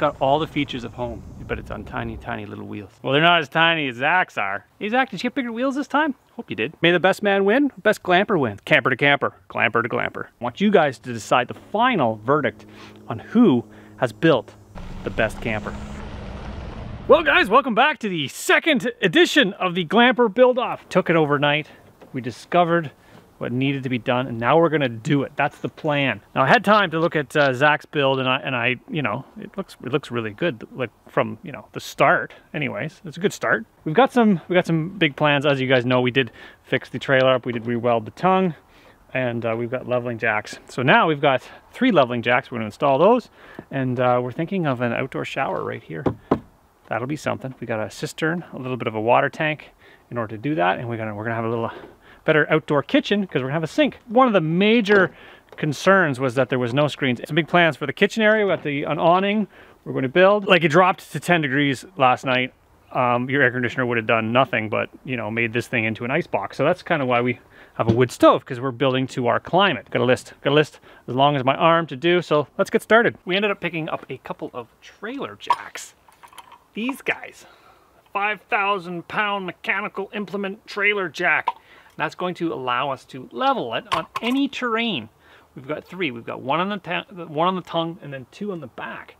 got all the features of home, but it's on tiny, tiny little wheels. Well, they're not as tiny as Zach's are. Hey Zach, did you get bigger wheels this time? Hope you did. May the best man win, best glamper win. Camper to camper, glamper to glamper. I want you guys to decide the final verdict on who has built the best camper. Well guys, welcome back to the second edition of the Glamper Build-Off. Took it overnight. We discovered what needed to be done, and now we're gonna do it. That's the plan. Now I had time to look at Zach's build, and I, you know, it looks really good, like from, you know, the start. Anyways, it's a good start. We got some big plans. As you guys know, we did fix the trailer up. We did re-weld the tongue, and we've got leveling jacks. So now we've got 3 leveling jacks. We're gonna install those, and we're thinking of an outdoor shower right here. That'll be something. We got a cistern, a little bit of a water tank in order to do that, and we're gonna have a little better outdoor kitchen because we're gonna have a sink. One of the major concerns was that there was no screens. Some big plans for the kitchen area. We got an awning we're going to build. Like, it dropped to 10 degrees last night. Your air conditioner would have done nothing but, you know, made this thing into an ice box. So that's kind of why we have a wood stove, because we're building to our climate. Got a list as long as my arm to do. So let's get started. We ended up picking up a couple of trailer jacks. These guys, 5,000 pound mechanical implement trailer jack. That's going to allow us to level it on any terrain. We've got 3. We've got one on the tongue, and then 2 on the back.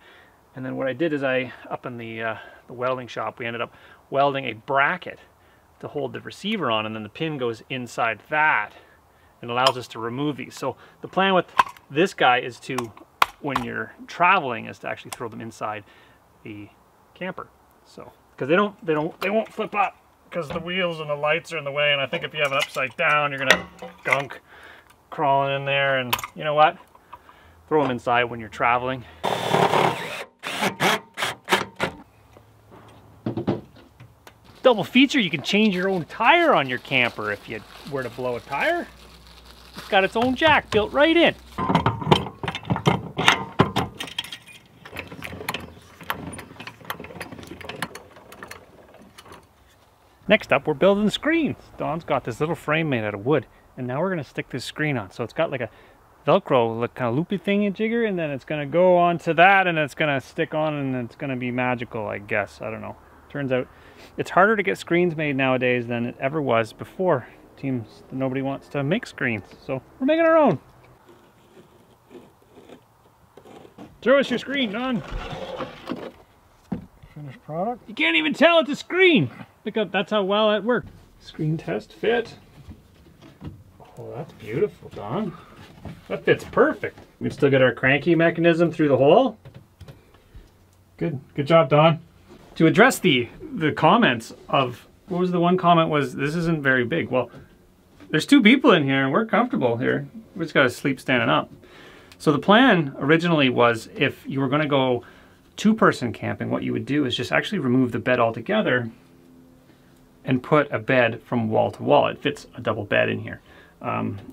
And then what I did is up in the welding shop, we ended up welding a bracket to hold the receiver on, and then the pin goes inside that. It allows us to remove these. So the plan with this guy is to, when you're traveling, is to actually throw them inside the camper. So because they won't flip up, because the wheels and the lights are in the way, and I think if you have it upside down, you're gonna have gunk crawling in there, and you know what? Throw them inside when you're traveling. Double feature, you can change your own tire on your camper if you were to blow a tire. It's got its own jack built right in. Next up, we're building screens. Dawn's got this little frame made out of wood, and now we're gonna stick this screen on. So it's got like a Velcro, kind of loopy thingy-jigger, and then it's gonna go onto that, and it's gonna stick on, and it's gonna be magical, I guess. I don't know. Turns out it's harder to get screens made nowadays than it ever was before. Seems that nobody wants to make screens, so we're making our own. Show us your screen, Dawn. Finished product. You can't even tell it's a screen. Look up, that's how well it worked. Screen test fit. Oh, that's beautiful, Dawn. That fits perfect. We've still got our cranky mechanism through the hole. Good job, Dawn. To address the comments of, what was the one comment was, this isn't very big. Well, there's 2 people in here and we're comfortable here. We just gotta sleep standing up. So the plan originally was, if you were gonna go 2-person camping, what you would do is just actually remove the bed altogether and put a bed from wall to wall. It fits a double bed in here.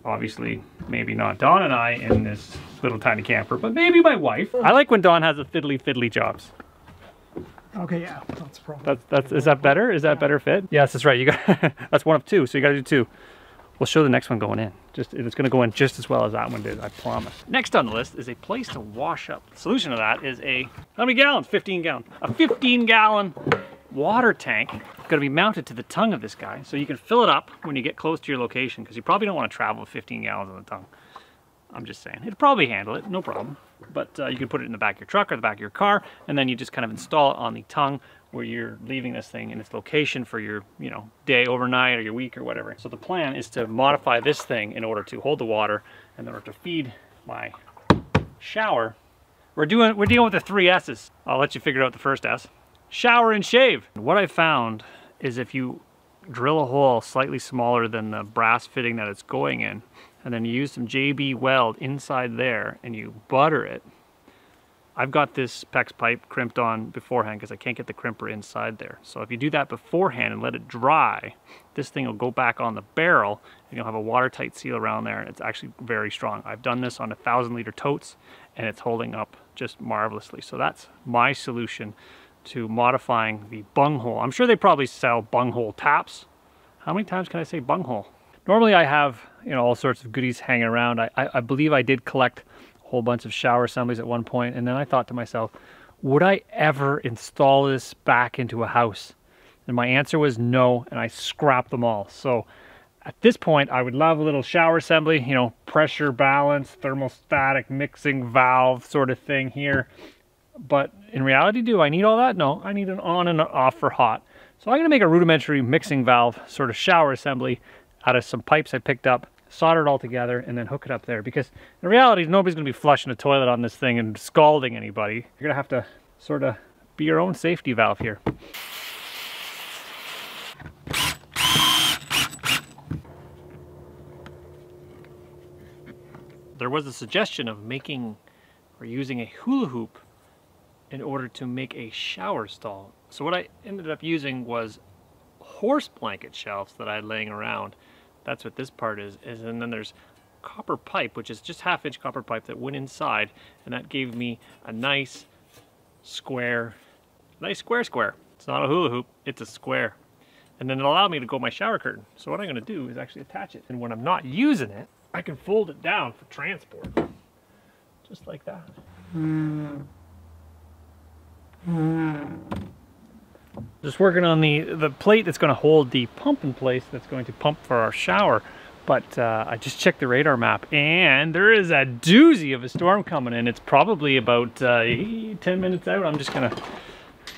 Obviously, maybe not Dawn and I in this little tiny camper, but maybe my wife. I like when Dawn has the fiddly jobs. Okay, yeah, that's a problem. Is that better? Is that better fit? Yes, that's right. You got that's 1 of 2, so you got to do 2. We'll show the next one going in. It's going to go in just as well as that one did, I promise. Next on the list is a place to wash up. The solution to that is how many gallons? 15 gallon. A 15-gallon water tank going to be mounted to the tongue of this guy, so you can fill it up when you get close to your location, because you probably don't want to travel with 15 gallons on the tongue. I'm just saying. It'll probably handle it, no problem. But you can put it in the back of your truck or the back of your car, and then you just kind of install it on the tongue where you're leaving this thing in its location for your, you know, day, overnight, or your week, or whatever. So the plan is to modify this thing in order to hold the water, and in order to feed my shower. We're dealing with the 3 S's. I'll let you figure out the first S. Shower and shave. What I found is if you drill a hole slightly smaller than the brass fitting that it's going in, and then you use some JB weld inside there and you butter it. I've got this PEX pipe crimped on beforehand because I can't get the crimper inside there. So if you do that beforehand and let it dry, this thing will go back on the barrel and you'll have a watertight seal around there, and it's actually very strong. I've done this on 1,000-liter totes and it's holding up just marvelously. So that's my solution to modifying the bunghole. I'm sure they probably sell bunghole taps. How many times can I say bunghole? Normally I have, you know, all sorts of goodies hanging around. I believe I did collect a whole bunch of shower assemblies at one point, and then I thought to myself, would I ever install this back into a house? And my answer was no, and I scrapped them all. So at this point, I would love a little shower assembly, you know, pressure balance, thermostatic mixing valve sort of thing here. But in reality, do I need all that? No, I need an on and an off for hot. So I'm gonna make a rudimentary mixing valve sort of shower assembly out of some pipes I picked up, solder it all together, and then hook it up there. Because in reality, nobody's gonna be flushing a toilet on this thing and scalding anybody. You're gonna have to sort of be your own safety valve here. There was a suggestion of making or using a hula hoop in order to make a shower stall. So what I ended up using was horse blanket shelves that I had laying around. That's what this part is. And then there's copper pipe, which is just half-inch copper pipe that went inside, and that gave me a nice square. It's not a hula hoop, it's a square. And then it allowed me to go my shower curtain. So what I'm gonna do is actually attach it. And when I'm not using it, I can fold it down for transport. Just like that. Just working on the plate that's gonna hold the pump in place that's going to pump for our shower. But I just checked the radar map and there is a doozy of a storm coming in. It's probably about 10 minutes out. I'm just gonna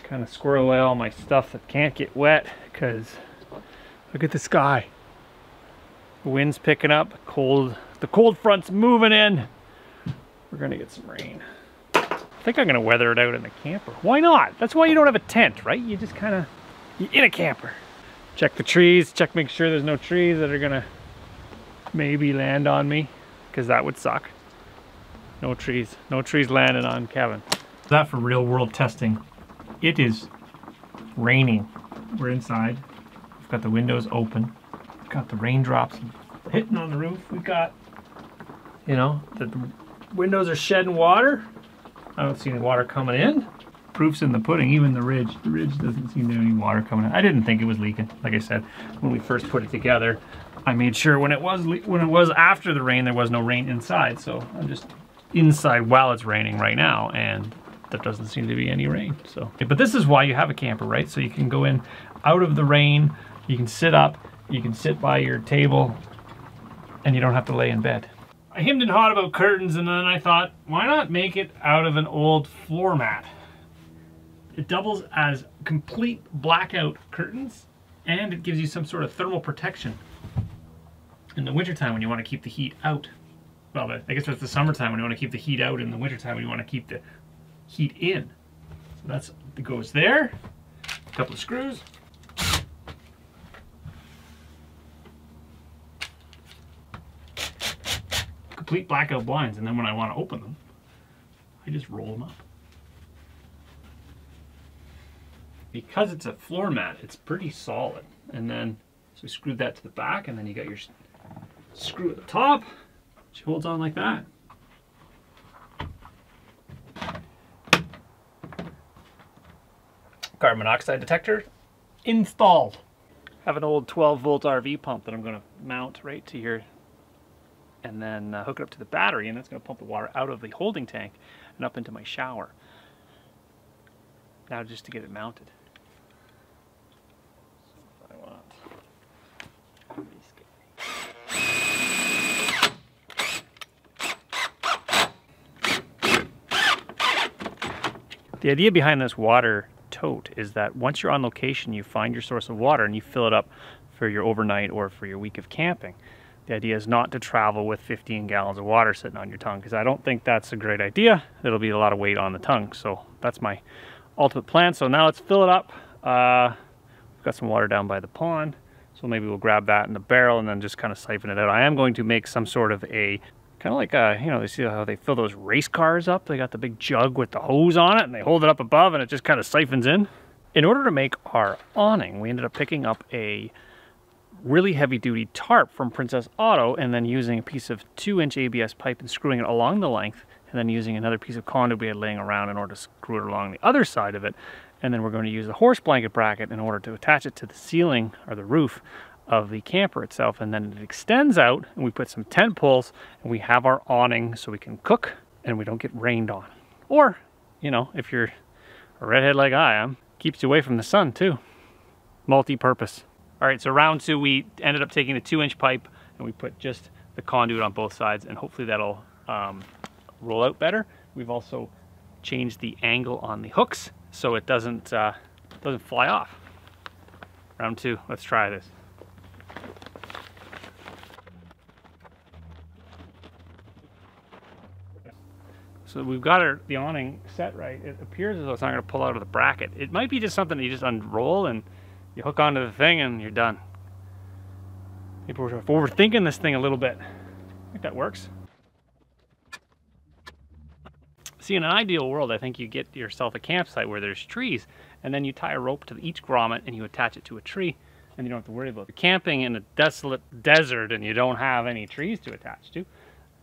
kind of squirrel away all my stuff that can't get wet, because look at the sky. The wind's picking up, the cold front's moving in. We're gonna get some rain. I think I'm gonna weather it out in a camper. Why not? That's why you don't have a tent, right? You just kind of, you're in a camper. Check the trees, make sure there's no trees that are gonna maybe land on me, because that would suck. No trees landing on Kevin. That for real world testing. It is raining. We're inside. We've got the windows open. We've got the raindrops hitting on the roof. We've got, you know, the windows are shedding water. I don't see any water coming in. Proof's in the pudding, even the ridge. The ridge doesn't seem to have any water coming in. I didn't think it was leaking. Like I said, when we first put it together, I made sure when it was after the rain, there was no rain inside. So I'm just inside while it's raining right now, and there doesn't seem to be any rain. So, but this is why you have a camper, right? So you can go in out of the rain, you can sit up, you can sit by your table, and you don't have to lay in bed. I hemmed and hawed about curtains, and then I thought, why not make it out of an old floor mat? It doubles as complete blackout curtains, and it gives you some sort of thermal protection in the wintertime when you want to keep the heat out. Well, I guess it's the summertime when you want to keep the heat out, in the wintertime when you want to keep the heat in. So it goes there, a couple of screws. Complete blackout blinds, and then when I want to open them, I just roll them up. Because it's a floor mat, it's pretty solid. And then, so we screwed that to the back, and then you got your screw at the top, which holds on like that. Carbon monoxide detector installed. Have an old 12-volt RV pump that I'm going to mount right to here, and then hook it up to the battery, and that's going to pump the water out of the holding tank and up into my shower. Now just to get it mounted. So if I want. The idea behind this water tote is that once you're on location, you find your source of water and you fill it up for your overnight or for your week of camping. The idea is not to travel with 15 gallons of water sitting on your tongue, because I don't think that's a great idea. It'll be a lot of weight on the tongue. So that's my ultimate plan. So now let's fill it up. We've got some water down by the pond, so maybe we'll grab that in the barrel and then just kind of siphon it out. I am going to make some sort of a, kind of like a, you know, they see how they fill those race cars up? They got the big jug with the hose on it, and they hold it up above, and it just kind of siphons in. In order to make our awning, we ended up picking up a really heavy-duty tarp from Princess Auto, and then using a piece of 2-inch ABS pipe and screwing it along the length, and then using another piece of conduit we had laying around in order to screw it along the other side of it. And then we're going to use a horse blanket bracket in order to attach it to the ceiling or the roof of the camper itself, and then it extends out, and we put some tent poles, and we have our awning so we can cook and we don't get rained on. Or, you know, if you're A redhead like I am. Keeps you away from the sun too. Multi-purpose. All right, so round 2, we ended up taking a 2-inch pipe and we put just the conduit on both sides, and hopefully that'll roll out better. We've also changed the angle on the hooks so it doesn't fly off. Round 2, let's try this. So we've got the awning set right. It appears as though it's not going to pull out of the bracket. It might be just something that you just unroll and you hook onto the thing and you're done. Maybe we're overthinking this thing a little bit. I think that works. See, in an ideal world, I think you get yourself a campsite where there's trees, and then you tie a rope to each grommet and you attach it to a tree, and you don't have to worry about it. Camping in a desolate desert and you don't have any trees to attach to,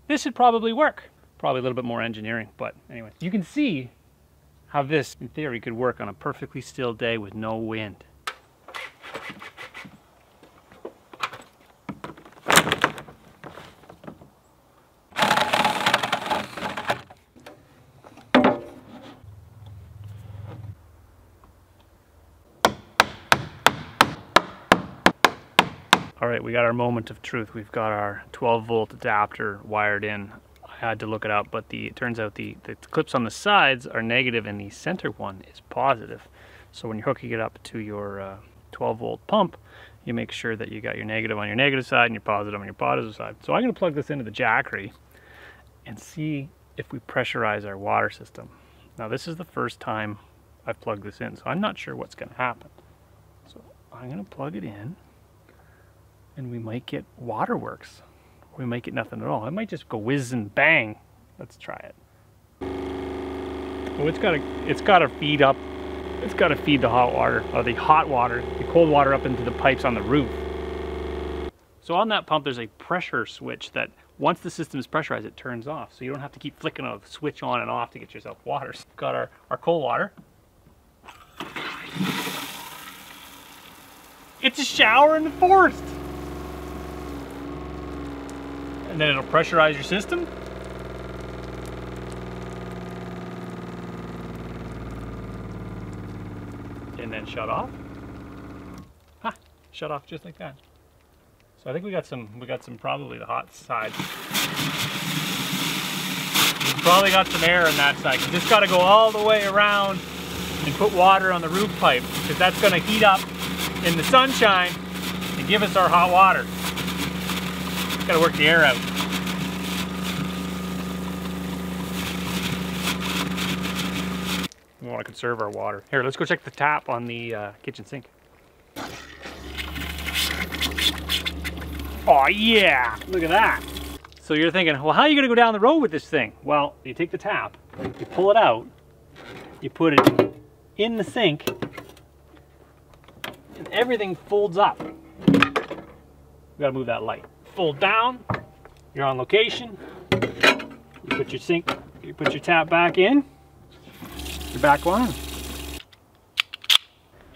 this should probably work. Probably a little bit more engineering, but anyway. You can see how this, in theory, could work on a perfectly still day with no wind. All right, we got our moment of truth. We've got our 12-volt adapter wired in. I had to look it up, but it turns out the clips on the sides are negative and the center one is positive. So when you're hooking it up to your 12-volt pump, you make sure that you got your negative on your negative side and your positive on your positive side. So I'm going to plug this into the jackery and see if we pressurize our water system. Now this is the first time I've plugged this in, so I'm not sure what's going to happen. So I'm going to plug it in and we might get waterworks. We might get nothing at all. It might just go whiz and bang. Let's try it. Oh, it's got to feed up. It's got to feed the hot water, the cold water up into the pipes on the roof. So on that pump, there's a pressure switch that once the system is pressurized, it turns off. So you don't have to keep flicking a switch on and off to get yourself water. So we've got our cold water. It's a shower in the forest. And then it'll pressurize your system. And then shut off. Ha! Shut off just like that. So I think we got some probably the hot side. We probably got some air on that side. You just got to go all the way around and put water on the roof pipe, because that's going to heat up in the sunshine and give us our hot water. Got to work the air out. We want to conserve our water. Here, let's go check the tap on the kitchen sink. Oh yeah, look at that. So you're thinking, well, how are you going to go down the road with this thing? Well, you take the tap, you pull it out, you put it in the sink, and everything folds up. We gotta move that light. Fold down, you're on location, you put your sink, you put your tap back in, you're back on.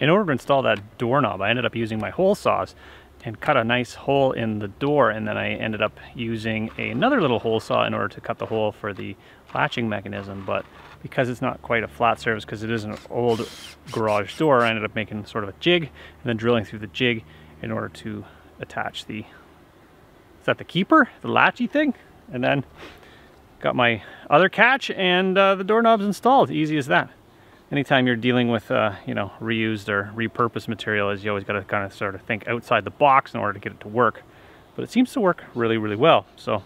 In order to install that doorknob, I ended up using my hole saws and cut a nice hole in the door, and then I ended up using another little hole saw in order to cut the hole for the latching mechanism. But because it's not quite a flat surface, because it is an old garage door, I ended up making sort of a jig and then drilling through the jig in order to attach the, is that the keeper? The latchy thing? And then got my other catch and the doorknob's installed. Easy as that. Anytime you're dealing with, you know, reused or repurposed material, is you always got to kind of sort of think outside the box in order to get it to work. But it seems to work really, really well. So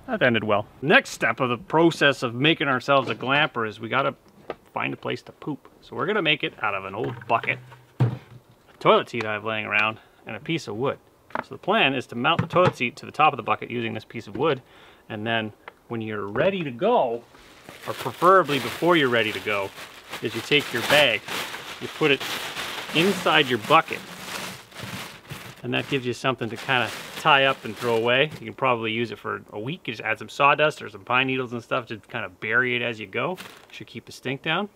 that ended well. Next step of the process of making ourselves a glamper is we got to find a place to poop. So we're going to make it out of an old bucket, a toilet seat I have laying around, and a piece of wood. So the plan is to mount the toilet seat to the top of the bucket using this piece of wood, and then when you're ready to go, or preferably before you're ready to go, is you take your bag, you put it inside your bucket, and that gives you something to kind of tie up and throw away. You can probably use it for a week. You just add some sawdust or some pine needles and stuff to kind of bury it as you go. Should keep the stink down.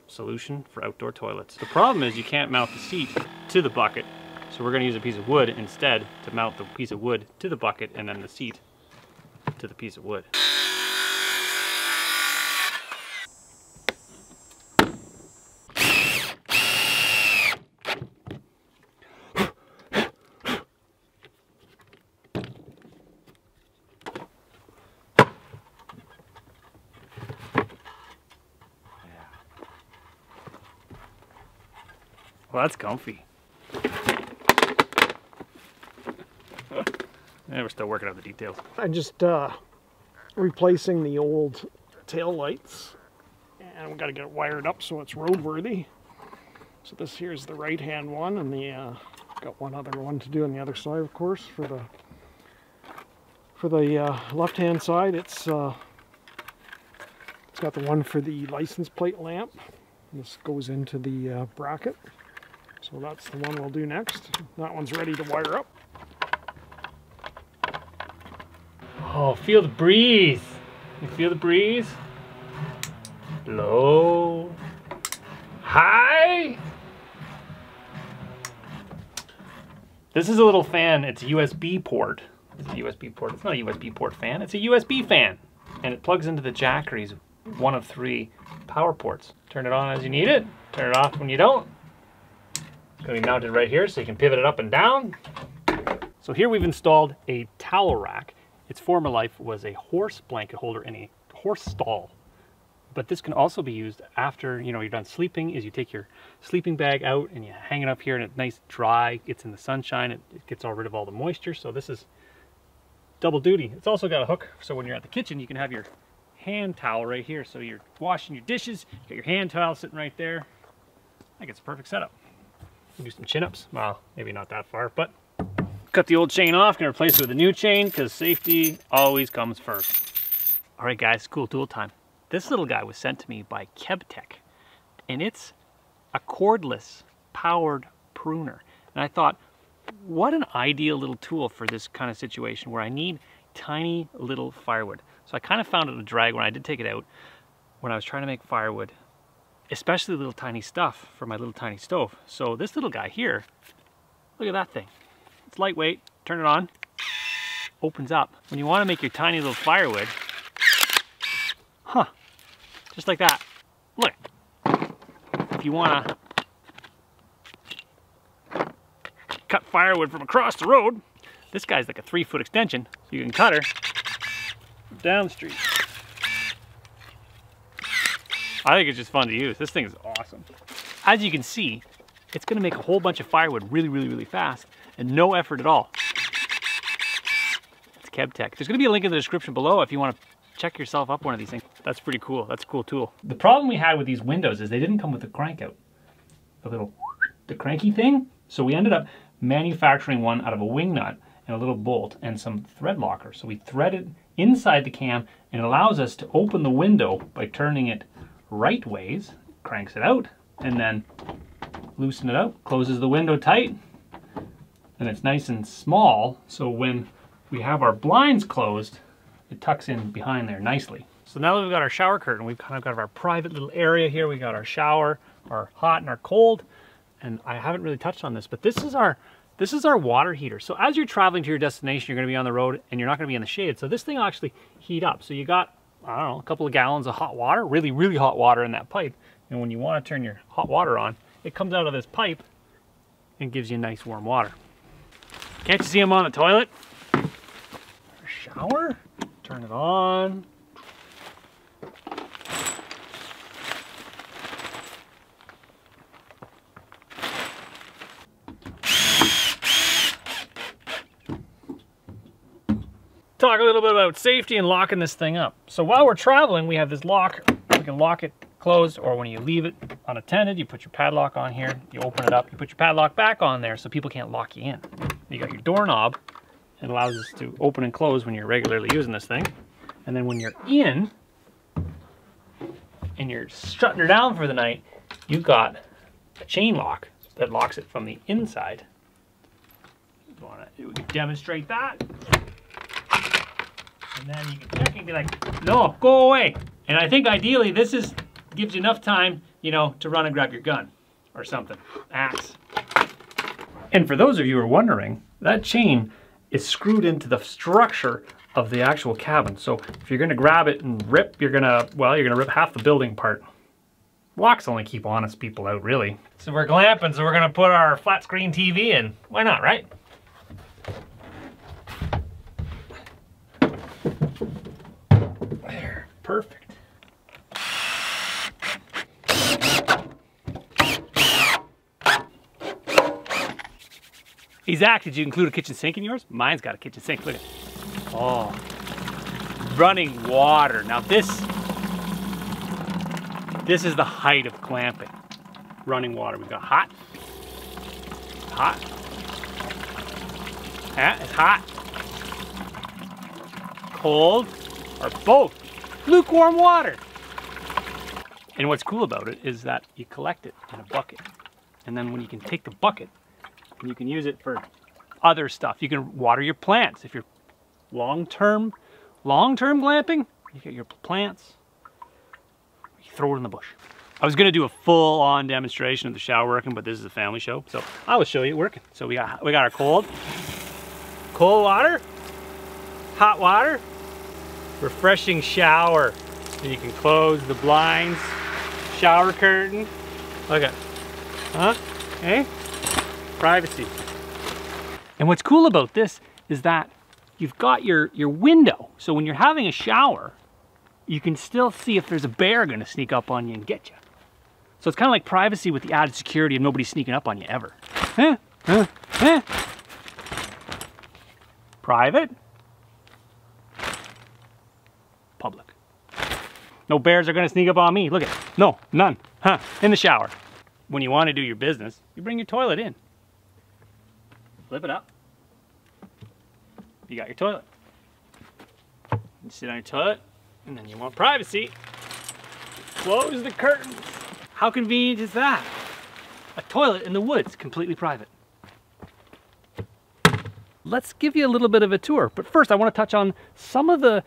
Solution for outdoor toilets. The problem is you can't mount the seat to the bucket, so we're going to use a piece of wood instead to mount the piece of wood to the bucket and then the seat to the piece of wood. Well, that's comfy. Yeah, we're still working out the details. I'm just replacing the old tail lights, and we've got to get it wired up so it's roadworthy. So this here is the right-hand one, and the got one other one to do on the other side, of course. For the left-hand side, it's got the one for the license plate lamp. This goes into the bracket. So that's the one we'll do next. That one's ready to wire up. Oh, feel the breeze. You feel the breeze? Low. High. This is a little fan. It's a USB port. It's a USB port. It's not a USB port fan. It's a USB fan. And it plugs into the Jackery's one of 3 power ports. Turn it on as you need it. Turn it off when you don't. It's going to be mounted right here so you can pivot it up and down. So here we've installed a towel rack. Its former life was a horse blanket holder in a horse stall. But this can also be used after, you know, you're done sleeping, is you take your sleeping bag out and you hang it up here and it's nice dry, it's in the sunshine, it gets all rid of all the moisture. So this is double duty. It's also got a hook, so when you're at the kitchen, you can have your hand towel right here. So you're washing your dishes, you got your hand towel sitting right there. I think it's a perfect setup. You can do some chin-ups. Well, maybe not that far, but cut the old chain off, gonna replace it with a new chain because safety always comes first. All right, guys, cool tool time. This little guy was sent to me by CAMPER, and it's a cordless powered pruner. And I thought, what an ideal little tool for this kind of situation where I need tiny little firewood. So I kind of found it a drag when I did take it out when I was trying to make firewood, especially little tiny stuff for my little tiny stove. So this little guy here, look at that thing. It's lightweight, turn it on, opens up. When you want to make your tiny little firewood, just like that. Look, if you want to cut firewood from across the road, this guy's like a 3-foot extension, so you can cut her down the street. I think it's just fun to use. This thing is awesome. As you can see, it's going to make a whole bunch of firewood really, really, really fast and no effort at all. It's CAMPER. There's going to be a link in the description below if you want to check yourself up one of these things. That's pretty cool. That's a cool tool. The problem we had with these windows is they didn't come with the crank out. The cranky thing. So we ended up manufacturing one out of a wing nut and a little bolt and some thread locker. So we thread it inside the cam and it allows us to open the window by turning it right ways, cranks it out, and then loosen it out, closes the window tight, and it's nice and small, so when we have our blinds closed, it tucks in behind there nicely. So now that we've got our shower curtain, we've kind of got our private little area here. We got our shower, our hot and our cold, and I haven't really touched on this, but this is our water heater. So as you're traveling to your destination, you're going to be on the road and you're not going to be in the shade. So this thing will actually heat up. So you got, I don't know, a couple of gallons of hot water, really, really hot water in that pipe. And when you want to turn your hot water on, it comes out of this pipe and gives you nice warm water. Can't you see him on the toilet? Shower, turn it on. Talk a little bit about safety and locking this thing up. So while we're traveling, we have this lock. We can lock it closed, or when you leave it unattended, you put your padlock on here, you open it up, you put your padlock back on there so people can't lock you in. You got your doorknob. It allows us to open and close when you're regularly using this thing. And then when you're in and you're shutting her down for the night, you've got a chain lock that locks it from the inside. We can demonstrate that. And then you can check and be like, no, go away. And I think ideally this gives you enough time, you know, to run and grab your gun or something, axe. And for those of you who are wondering, that chain is screwed into the structure of the actual cabin. So if you're gonna grab it and rip, you're gonna rip half the building apart. Locks only keep honest people out, really. So we're glamping, so we're gonna put our flat screen TV in. Why not, right? There, perfect. Hey Zach, did you include a kitchen sink in yours? Mine's got a kitchen sink, look at it. Oh, running water. Now this is the height of clamping. Running water. We've got hot. Hot. Yeah, it's hot. Cold, or both. Lukewarm water. And what's cool about it is that you collect it in a bucket. And then when you can take the bucket, and you can use it for other stuff. You can water your plants. If you're long-term glamping, you get your plants, you throw it in the bush. I was gonna do a full-on demonstration of the shower working, but this is a family show, so I will show you it working. So we got our cold water, hot water, refreshing shower. And you can close the blinds, shower curtain. Look at, huh? Hey, privacy. And what's cool about this is that you've got your window. So when you're having a shower, you can still see if there's a bear gonna sneak up on you and get you. So it's kind of like privacy with the added security of nobody sneaking up on you ever. Private. Public. No bears are gonna sneak up on me. Look at it. No, none. Huh, in the shower. When you wanna do your business, you bring your toilet in. Flip it up. You got your toilet. You sit on your toilet, and then you want privacy. Close the curtains. How convenient is that? A toilet in the woods, completely private. Let's give you a little bit of a tour, but first I want to touch on some of the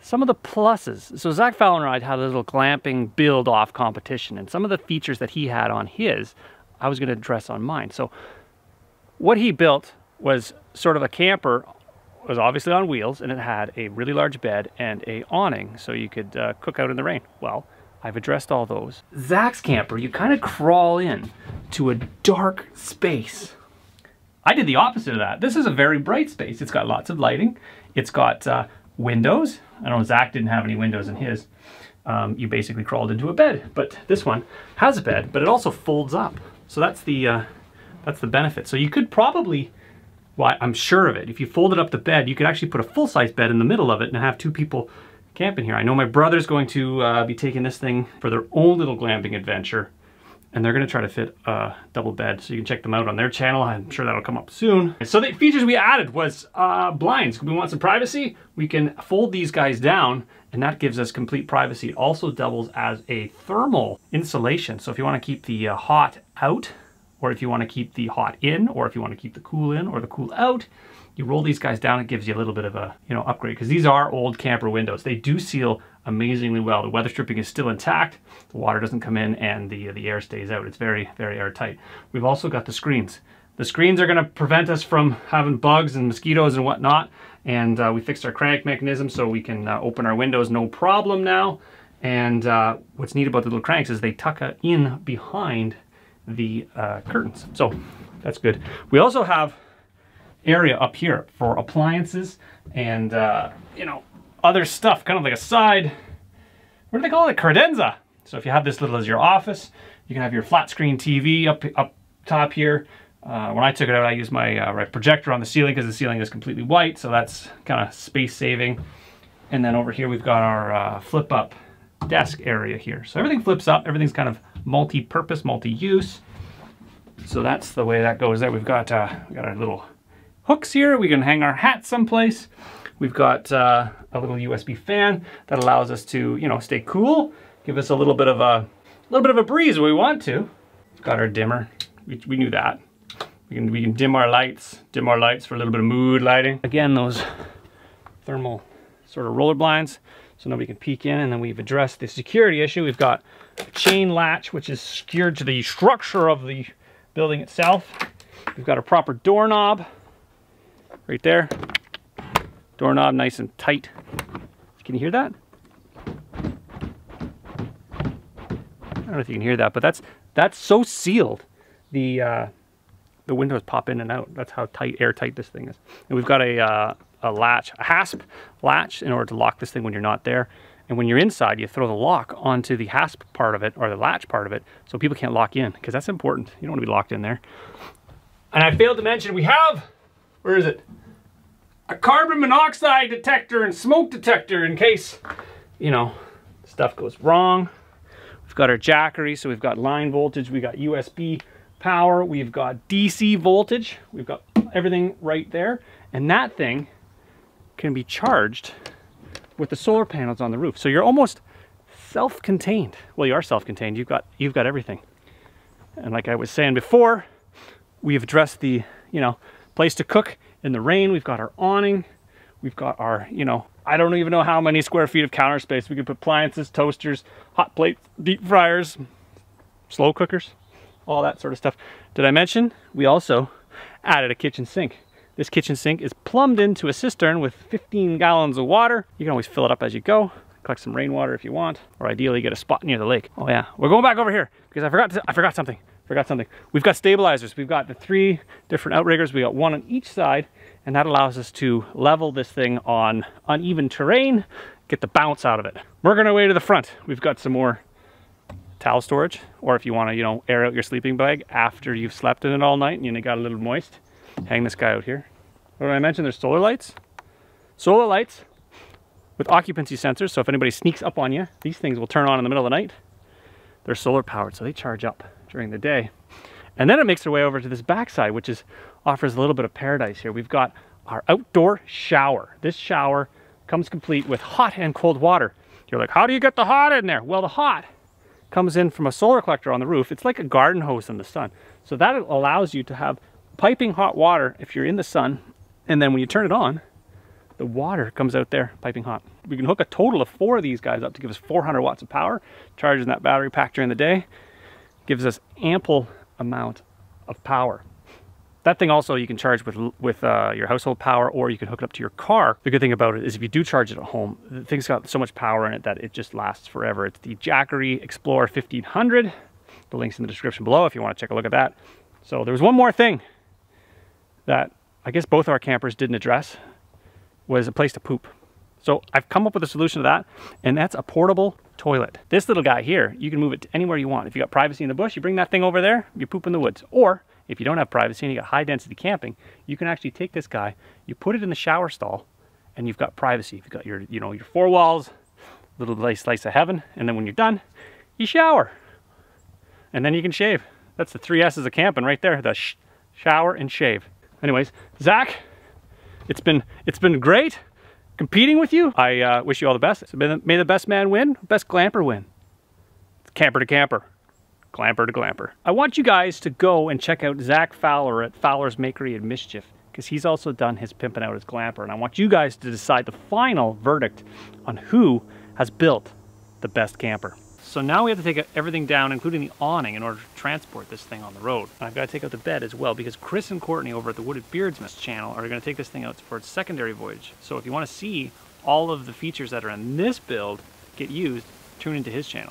pluses. So Zach Fallon and I had a little glamping build-off competition, and some of the features that he had on his, I was going to address on mine. So what he built was sort of a camper, was obviously on wheels, and it had a really large bed and a awning, so you could cook out in the rain. Well, I've addressed all those. Zach's camper, you kind of crawl in to a dark space. I did the opposite of that. This is a very bright space. It's got lots of lighting. It's got windows. I know Zach didn't have any windows in his. You basically crawled into a bed, but this one has a bed, but it also folds up. So that's the benefit. So you could probably, well, I'm sure of it, if you folded up the bed, you could actually put a full-size bed in the middle of it and have two people camping here. I know my brother's going to be taking this thing for their own little glamping adventure, and they're going to try to fit a double bed, so you can check them out on their channel. I'm sure that'll come up soon. So the features we added was blinds. We want some privacy. We can fold these guys down, and that gives us complete privacy. It also doubles as a thermal insulation. So if you want to keep the hot out, or if you want to keep the hot in, or if you want to keep the cool in or the cool out, you roll these guys down, it gives you a little bit of a, upgrade, because these are old camper windows. They do seal amazingly well. The weather stripping is still intact, the water doesn't come in, and the air stays out. It's very, very airtight. We've also got the screens. The screens are gonna prevent us from having bugs and mosquitoes and whatnot, and we fixed our crank mechanism so we can open our windows no problem now. And what's neat about the little cranks is they tuck in behind the curtains. So that's good. We also have area up here for appliances and other stuff, kind of like a side, what do they call it, credenza. So if you have this little as your office, you can have your flat screen TV up top here. When I took it out, I used my projector on the ceiling because the ceiling is completely white, so that's kind of space saving. And then over here we've got our flip up desk area here. So everything flips up, everything's kind of multi-purpose, multi-use. So that's the way that goes there. We've got our little hooks here. We can hang our hats someplace. We've got a little USB fan that allows us to, stay cool, give us a little bit of a breeze when we want to. We've got our dimmer. We knew that. We can dim our lights for a little bit of mood lighting. Again, those thermal sort of roller blinds, so nobody can peek in. And then we've addressed the security issue. We've got a chain latch, which is secured to the structure of the building itself. We've got a proper doorknob right there. Doorknob nice and tight. Can you hear that? I don't know if you can hear that, but that's so sealed. The windows pop in and out. That's how airtight this thing is. And we've got a latch, a hasp latch, in order to lock this thing when you're not there. And when you're inside, you throw the lock onto the hasp part of it, or the latch part of it, so people can't lock in, because that's important. You don't want to be locked in there. And I failed to mention we have, where is it? A carbon monoxide detector and smoke detector in case, you know, stuff goes wrong. We've got our jackery, so we've got line voltage, we've got USB power, we've got DC voltage, we've got everything right there. And that thing can be charged with the solar panels on the roof. So you're almost self-contained. Well, you are self-contained, you've got everything. And like I was saying before, we've addressed the, you know, place to cook in the rain. We've got our awning. We've got our, you know, I don't even know how many square feet of counter space. We could put appliances, toasters, hot plates, deep fryers, slow cookers, all that sort of stuff. Did I mention we also added a kitchen sink? This kitchen sink is plumbed into a cistern with 15 gallons of water. You can always fill it up as you go. Collect some rainwater if you want, or ideally get a spot near the lake. Oh yeah, we're going back over here because I forgot something. We've got stabilizers. We've got the 3 different outriggers. We got one on each side, and that allows us to level this thing on uneven terrain, get the bounce out of it. Working our way to the front. We've got some more towel storage, or if you want to, you know, air out your sleeping bag after you've slept in it all night and you got a little moist, hang this guy out here. What did I mention? There's solar lights. Solar lights with occupancy sensors, so if anybody sneaks up on you, these things will turn on in the middle of the night. They're solar powered, so they charge up during the day. And then it makes their way over to this backside, which offers a little bit of paradise here. We've got our outdoor shower. This shower comes complete with hot and cold water. You're like, how do you get the hot in there? Well, the hot comes in from a solar collector on the roof. It's like a garden hose in the sun. So that allows you to have piping hot water if you're in the sun. And then when you turn it on, the water comes out there piping hot. We can hook a total of 4 of these guys up to give us 400 watts of power, charging that battery pack during the day. Gives us ample amount of power. That thing also you can charge with your household power, or you can hook it up to your car. The good thing about it is if you do charge it at home, the thing's got so much power in it that it just lasts forever. It's the Jackery Explorer 1500. The link's in the description below if you want to take a look at that. So there was one more thing that I guess both our campers didn't address, was a place to poop. So I've come up with a solution to that, and that's a portable toilet. This little guy here, you can move it to anywhere you want. If you got privacy in the bush, you bring that thing over there, you poop in the woods. Or if you don't have privacy and you got high density camping, you can actually take this guy, you put it in the shower stall, and you've got privacy. You've got your, you know, your 4 walls, little nice slice of heaven, and then when you're done, you shower. And then you can shave. That's the 3 S's of camping right there, the shower and shave. Anyways, Zach, it's been great competing with you. I wish you all the best. So may the best man win, best glamper win. It's camper to camper, glamper to glamper. I want you guys to go and check out Zach Fowler at Fowler's Makery and Mischief, because he's also done his pimping out as glamper. And I want you guys to decide the final verdict on who has built the best camper. So now we have to take everything down, including the awning, in order to transport this thing on the road. And I've got to take out the bed as well, because Chris and Courtney over at the Wooded Beardsmiths channel are going to take this thing out for its secondary voyage. So if you want to see all of the features that are in this build get used, tune into his channel.